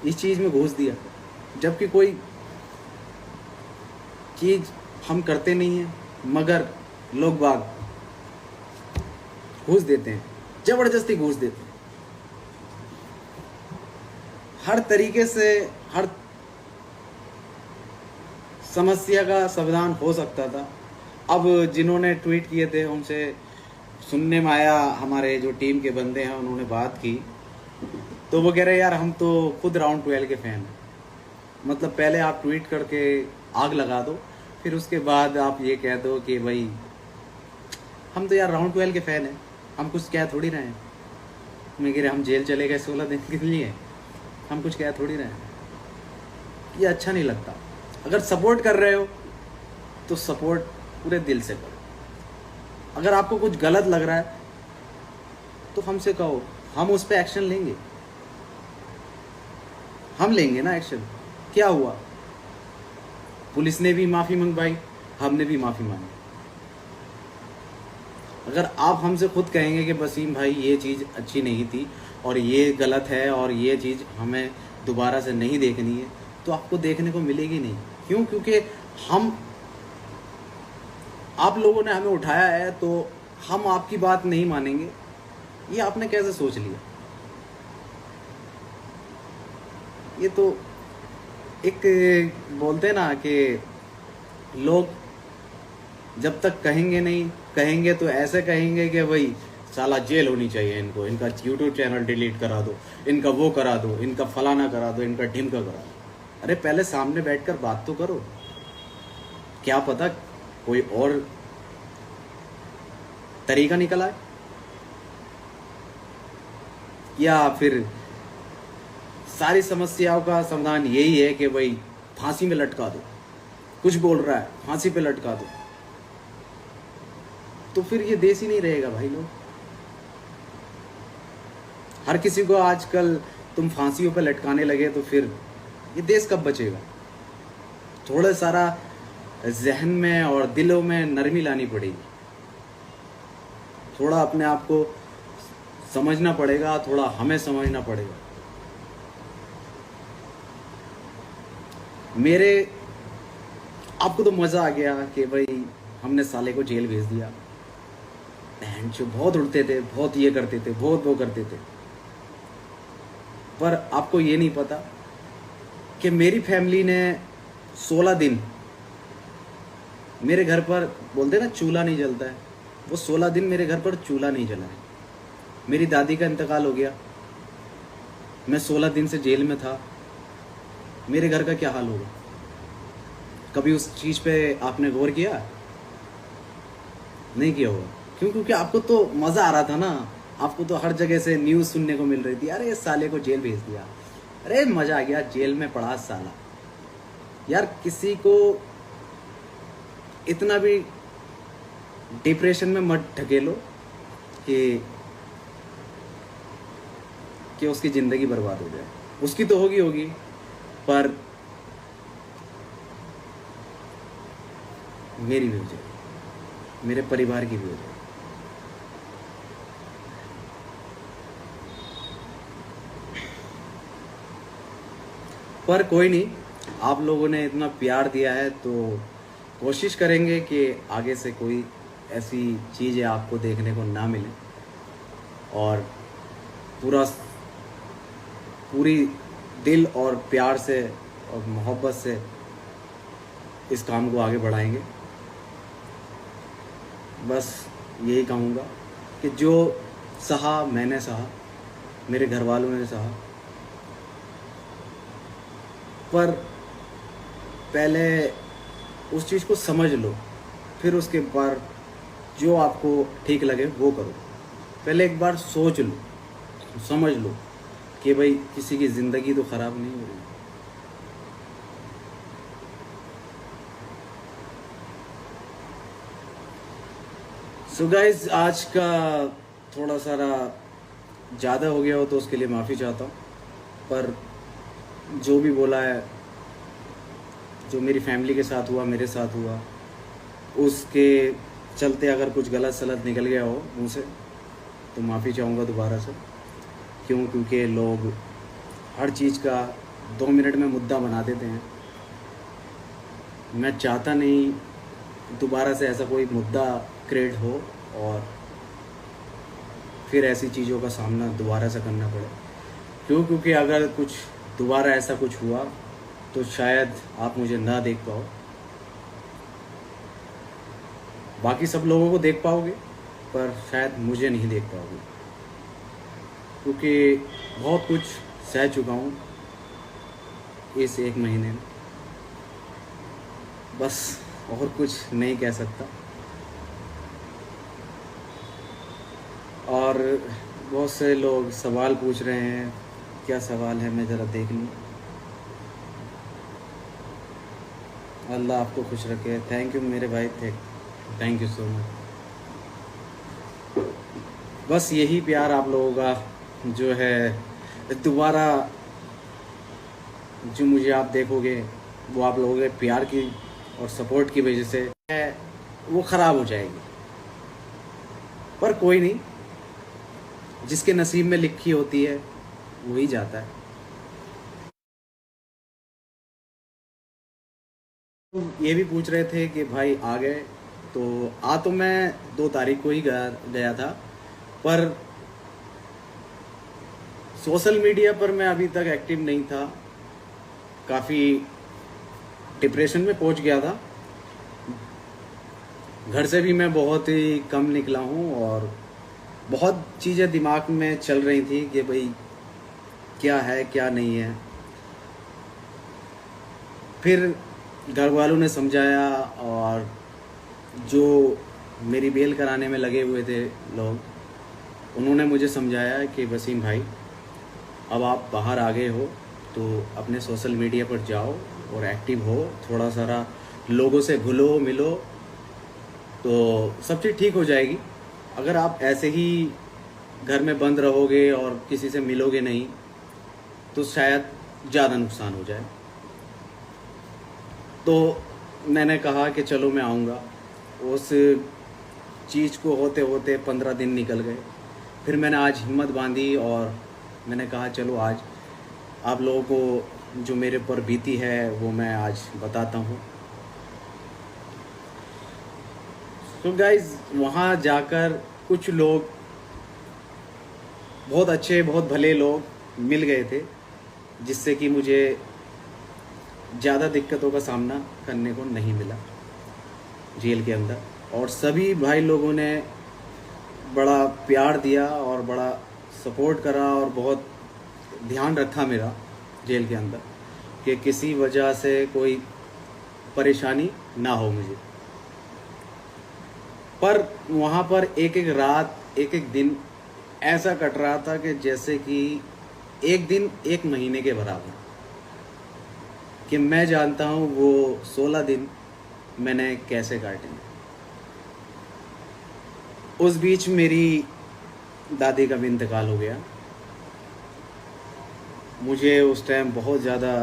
इस चीज़ में घूस दिया, जबकि कोई चीज़ हम करते नहीं हैं मगर लोग बाग घूस देते हैं, ज़बरदस्ती घूस देते हैं। हर तरीके से हर समस्या का समाधान हो सकता था। अब जिन्होंने ट्वीट किए थे उनसे सुनने में आया, हमारे जो टीम के बंदे हैं उन्होंने बात की, तो वो कह रहे यार हम तो खुद राउंड 12 के फ़ैन हैं। मतलब पहले आप ट्वीट करके आग लगा दो, फिर उसके बाद आप ये कह दो कि भाई हम तो यार राउंड 12 के फ़ैन हैं, हम कुछ कह थोड़ी रहे हैं। मैं कह रहे हम जेल चले गए 16 दिन के लिए, हम कुछ कह थोड़ी रहे हैं। ये अच्छा नहीं लगता। अगर सपोर्ट कर रहे हो तो सपोर्ट पूरे दिल से करो। अगर आपको कुछ गलत लग रहा है तो हमसे कहो, हम उस पर एक्शन लेंगे। हम लेंगे ना एक्शन। क्या हुआ, पुलिस ने भी माफ़ी मंगवाई, हमने भी माफ़ी मांगी। अगर आप हमसे खुद कहेंगे कि वसीम भाई ये चीज़ अच्छी नहीं थी और ये गलत है और ये चीज़ हमें दोबारा से नहीं देखनी है, तो आपको देखने को मिलेगी नहीं। क्यों? क्योंकि हम, आप लोगों ने हमें उठाया है तो हम आपकी बात नहीं मानेंगे, ये आपने कैसे सोच लिया? ये तो एक बोलते हैं ना कि लोग जब तक कहेंगे नहीं, कहेंगे तो ऐसे कहेंगे कि भाई साला जेल होनी चाहिए इनको, इनका यूट्यूब चैनल डिलीट करा दो, इनका वो करा दो, इनका फलाना करा दो, इनका ढिमका करा दो। अरे पहले सामने बैठकर बात तो करो। क्या पता कोई और तरीका निकल आए, या फिर सारी समस्याओं का समाधान यही है कि भाई फांसी में लटका दो, कुछ बोल रहा है फांसी पे लटका दो। तो फिर ये देश ही नहीं रहेगा भाई। लोग, हर किसी को आजकल तुम फांसियों पे लटकाने लगे तो फिर ये देश कब बचेगा? थोड़ा सारा जहन में और दिलों में नरमी लानी पड़ेगी। थोड़ा अपने आप को समझना पड़ेगा, थोड़ा हमें समझना पड़ेगा। मेरे आपको तो मज़ा आ गया कि भाई हमने साले को जेल भेज दिया। बहन जो बहुत उड़ते थे, बहुत ये करते थे, बहुत वो करते थे, पर आपको ये नहीं पता कि मेरी फैमिली ने 16 दिन मेरे घर पर, बोलते ना चूल्हा नहीं जलता है, वो 16 दिन मेरे घर पर चूल्हा नहीं जला है। मेरी दादी का इंतकाल हो गया, मैं 16 दिन से जेल में था। मेरे घर का क्या हाल होगा? कभी उस चीज़ पे आपने गौर किया? नहीं किया होगा। क्यों? क्योंकि आपको तो मज़ा आ रहा था ना। आपको तो हर जगह से न्यूज़ सुनने को मिल रही थी, अरे इस साले को जेल भेज दिया, अरे मज़ा आ गया, जेल में पड़ा साला। यार किसी को इतना भी डिप्रेशन में मत ढकेलो कि उसकी ज़िंदगी बर्बाद हो जाए। उसकी तो होगी, पर मेरी भी हो जाए, मेरे परिवार की भी हो जाए। पर कोई नहीं, आप लोगों ने इतना प्यार दिया है तो कोशिश करेंगे कि आगे से कोई ऐसी चीज़ें आपको देखने को ना मिले, और पूरी दिल और प्यार से और मोहब्बत से इस काम को आगे बढ़ाएंगे। बस यही कहूँगा कि जो सहा मैंने सहा, मेरे घर वालों ने सहा, पर पहले उस चीज़ को समझ लो, फिर उसके बाद जो आपको ठीक लगे वो करो। पहले एक बार सोच लो, समझ लो कि भाई किसी की ज़िंदगी तो ख़राब नहीं हो रही। सो गाइस, आज का थोड़ा सारा ज़्यादा हो गया हो तो उसके लिए माफ़ी चाहता हूँ, पर जो भी बोला है, जो मेरी फैमिली के साथ हुआ, मेरे साथ हुआ, उसके चलते अगर कुछ गलत सलत निकल गया हो मुँह से तो माफ़ी चाहूँगा दोबारा से। क्यों? क्योंकि लोग हर चीज़ का 2 मिनट में मुद्दा बना देते हैं। मैं चाहता नहीं दोबारा से ऐसा कोई मुद्दा क्रिएट हो और फिर ऐसी चीज़ों का सामना दोबारा से करना पड़े। क्योंकि अगर कुछ दोबारा ऐसा कुछ हुआ तो शायद आप मुझे ना देख पाओ, बाकी सब लोगों को देख पाओगे पर शायद मुझे नहीं देख पाओगे, क्योंकि बहुत कुछ सह चुका हूँ इस 1 महीने में। बस और कुछ नहीं कह सकता। और बहुत से लोग सवाल पूछ रहे हैं, क्या सवाल है मैं ज़रा देख लूँ। अल्लाह आपको खुश रखे। थैंक यू मेरे भाई, थैंक यू सो मच। बस यही प्यार आप लोगों का जो है दोबारा जो मुझे आप देखोगे वो आप लोगों के प्यार की और सपोर्ट की वजह से है, वो ख़राब हो जाएगी। पर कोई नहीं, जिसके नसीब में लिखी होती है वही जाता है। ये भी पूछ रहे थे कि भाई आ गए, तो तो मैं 2 तारीख को ही गया था, पर सोशल मीडिया पर मैं अभी तक एक्टिव नहीं था। काफ़ी डिप्रेशन में पहुंच गया था। घर से भी मैं बहुत ही कम निकला हूं और बहुत चीज़ें दिमाग में चल रही थी कि भाई क्या है क्या नहीं है। फिर घर वालों ने समझाया और जो मेरी बेल कराने में लगे हुए थे लोग, उन्होंने मुझे समझाया कि वसीम भाई अब आप बाहर आ गए हो तो अपने सोशल मीडिया पर जाओ और एक्टिव हो, थोड़ा सारा लोगों से घुलो मिलो तो सब चीज़ ठीक हो जाएगी। अगर आप ऐसे ही घर में बंद रहोगे और किसी से मिलोगे नहीं तो शायद ज़्यादा नुकसान हो जाए। तो मैंने कहा कि चलो मैं आऊँगा। उस चीज़ को होते होते 15 दिन निकल गए। फिर मैंने आज हिम्मत बांधी और मैंने कहा चलो आज आप लोगों को जो मेरे पर बीती है वो मैं आज बताता हूँ। तो गाइज़ वहाँ जाकर कुछ लोग बहुत अच्छे बहुत भले लोग मिल गए थे, जिससे कि मुझे ज़्यादा दिक्कतों का सामना करने को नहीं मिला जेल के अंदर। और सभी भाई लोगों ने बड़ा प्यार दिया और बड़ा सपोर्ट करा और बहुत ध्यान रखा मेरा जेल के अंदर कि किसी वजह से कोई परेशानी ना हो मुझे। पर वहाँ पर एक एक रात एक एक दिन ऐसा कट रहा था कि जैसे कि एक दिन 1 महीने के बराबर, कि मैं जानता हूँ वो 16 दिन मैंने कैसे काटे। उस बीच मेरी दादी का भी इंतकाल हो गया। मुझे उस टाइम बहुत ज़्यादा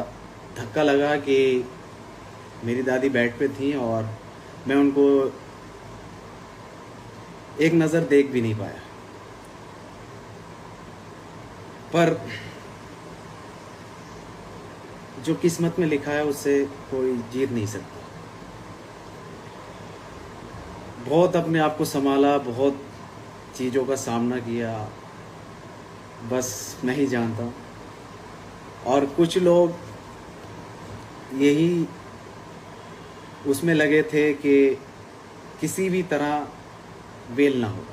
धक्का लगा कि मेरी दादी बेड पे थी और मैं उनको एक नज़र देख भी नहीं पाया। पर जो किस्मत में लिखा है उससे कोई जीत नहीं सकता। बहुत अपने आप को संभाला, बहुत चीज़ों का सामना किया, बस मैं ही जानता हूँ। और कुछ लोग यही उसमें लगे थे कि किसी भी तरह बेल ना हो,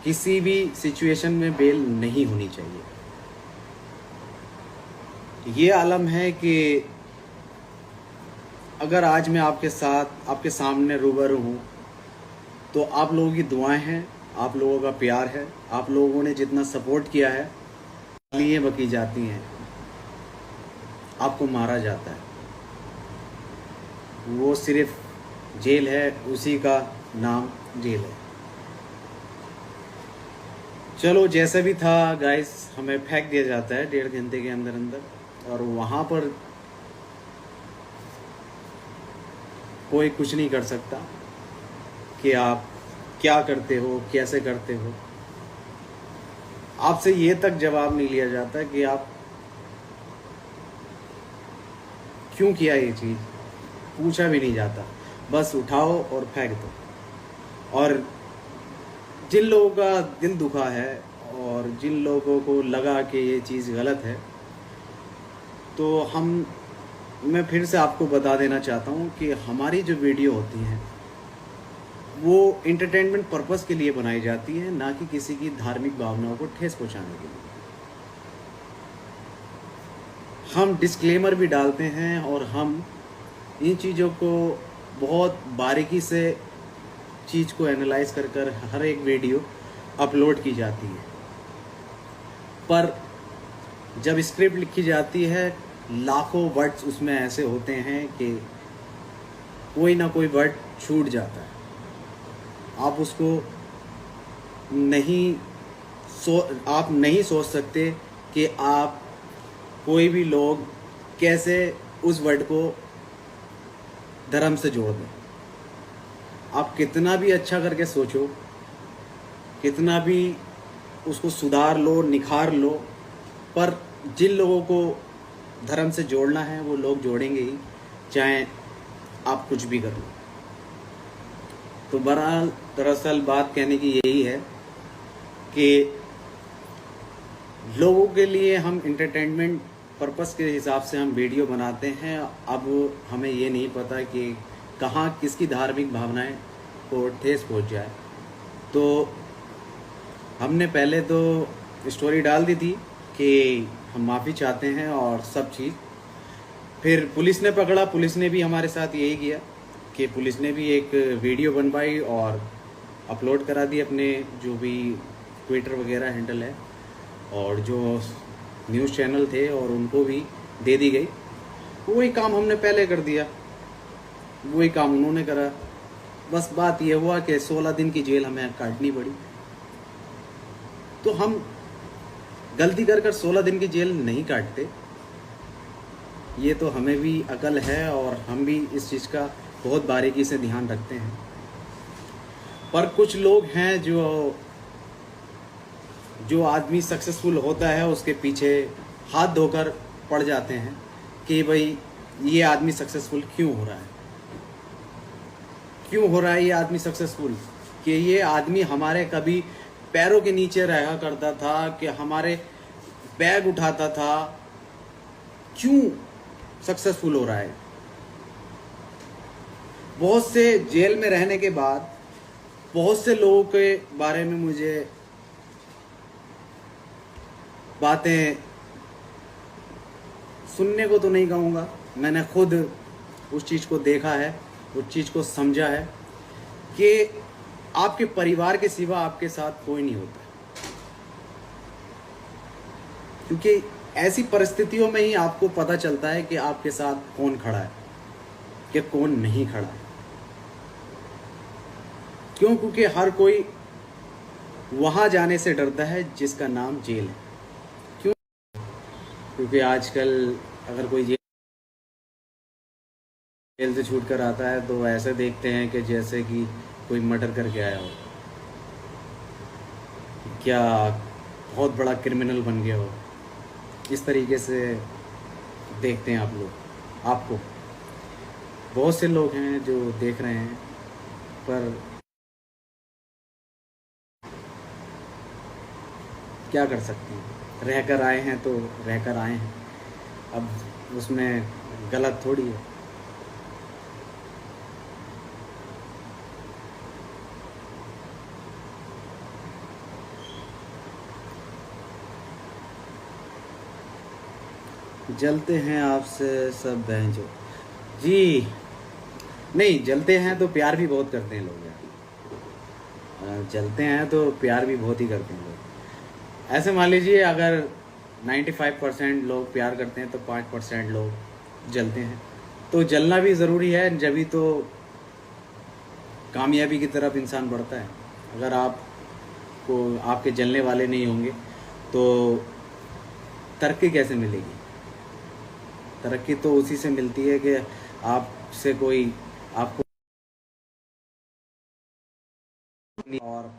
किसी भी सिचुएशन में बेल नहीं होनी चाहिए। ये आलम है कि अगर आज मैं आपके साथ आपके सामने रूबरू हूँ तो आप लोगों की दुआएं हैं, आप लोगों का प्यार है, आप लोगों ने जितना सपोर्ट किया है। लिए बकी जाती हैं, आपको मारा जाता है, वो सिर्फ जेल है, उसी का नाम जेल है। चलो जैसे भी था गाइस, हमें फेंक दिया जाता है 1.5 घंटे के अंदर अंदर, और वहाँ पर कोई कुछ नहीं कर सकता कि आप क्या करते हो कैसे करते हो। आपसे ये तक जवाब नहीं लिया जाता कि आप क्यों किया ये चीज़, पूछा भी नहीं जाता, बस उठाओ और फेंक दो। और जिन लोगों का दिल दुखा है और जिन लोगों को लगा कि ये चीज़ गलत है, तो मैं फिर से आपको बता देना चाहता हूँ कि हमारी जो वीडियो होती हैं वो इंटरटेनमेंट पर्पस के लिए बनाई जाती है, ना कि किसी की धार्मिक भावनाओं को ठेस पहुँचाने के लिए। हम डिस्क्लेमर भी डालते हैं और हम इन चीज़ों को बहुत बारीकी से चीज़ को एनालाइज कर हर एक वीडियो अपलोड की जाती है। पर जब स्क्रिप्ट लिखी जाती है, लाखों वर्ड्स उसमें ऐसे होते हैं कि कोई ना कोई वर्ड छूट जाता है। आप उसको आप नहीं सोच सकते कि आप कोई भी लोग कैसे उस वर्ड को धर्म से जोड़ दें। आप कितना भी अच्छा करके सोचो, कितना भी उसको सुधार लो, निखार लो, पर जिन लोगों को धर्म से जोड़ना है वो लोग जोड़ेंगे ही, चाहे आप कुछ भी कर लो। तो बहरहाल दरअसल बात कहने की यही है कि लोगों के लिए हम इंटरटेनमेंट पर्पस के हिसाब से हम वीडियो बनाते हैं। अब हमें ये नहीं पता कि कहाँ किसकी धार्मिक भावनाएं को ठेस पहुंच जाए। तो हमने पहले तो स्टोरी डाल दी थी कि हम माफ़ी चाहते हैं और सब चीज़। फिर पुलिस ने पकड़ा, पुलिस ने भी हमारे साथ यही किया कि पुलिस ने भी एक वीडियो बनवाई और अपलोड करा दी अपने जो भी ट्विटर वगैरह हैंडल है, और जो न्यूज़ चैनल थे और उनको भी दे दी गई। वही काम हमने पहले कर दिया, वही काम उन्होंने करा। बस बात ये हुआ कि 16 दिन की जेल हमें काटनी पड़ी। तो हम गलती कर 16 दिन की जेल नहीं काटते, ये तो हमें भी अकल है और हम भी इस चीज़ का बहुत बारीकी से ध्यान रखते हैं। पर कुछ लोग हैं जो आदमी सक्सेसफुल होता है उसके पीछे हाथ धोकर पड़ जाते हैं कि भाई ये आदमी सक्सेसफुल क्यों हो रहा है, क्यों हो रहा है ये आदमी सक्सेसफुल, कि ये आदमी हमारे कभी पैरों के नीचे रहा करता था, कि हमारे बैग उठाता था, क्यों सक्सेसफुल हो रहा है। बहुत से जेल में रहने के बाद बहुत से लोगों के बारे में मुझे बातें सुनने को तो नहीं कहूँगा, मैंने खुद उस चीज़ को देखा है, उस चीज़ को समझा है कि आपके परिवार के सिवा आपके साथ कोई नहीं होता। क्योंकि ऐसी परिस्थितियों में ही आपको पता चलता है कि आपके साथ कौन खड़ा है कि कौन नहीं खड़ा है। क्यों? क्योंकि हर कोई वहाँ जाने से डरता है जिसका नाम जेल है। क्यों? क्योंकि आजकल अगर कोई जेल से छूट कर आता है तो ऐसे देखते हैं कि जैसे कि कोई मर्डर करके आया हो, क्या बहुत बड़ा क्रिमिनल बन गया हो, इस तरीके से देखते हैं आप लोग। आपको बहुत से लोग हैं जो देख रहे हैं, पर क्या कर सकते हैं, रहकर आए हैं तो रहकर आए हैं, अब उसमें गलत थोड़ी है। जलते हैं आपसे सब बहनचो जी, नहीं जलते हैं तो प्यार भी बहुत करते हैं लोग यार, जलते हैं तो प्यार भी बहुत ही करते हैं लोग। ऐसे मान लीजिए अगर 95% लोग प्यार करते हैं तो 5% लोग जलते हैं। तो जलना भी ज़रूरी है, जभी तो कामयाबी की तरफ इंसान बढ़ता है। अगर आपको आपके जलने वाले नहीं होंगे तो तरक्की कैसे मिलेगी? तरक्की तो उसी से मिलती है कि आपसे कोई आपको और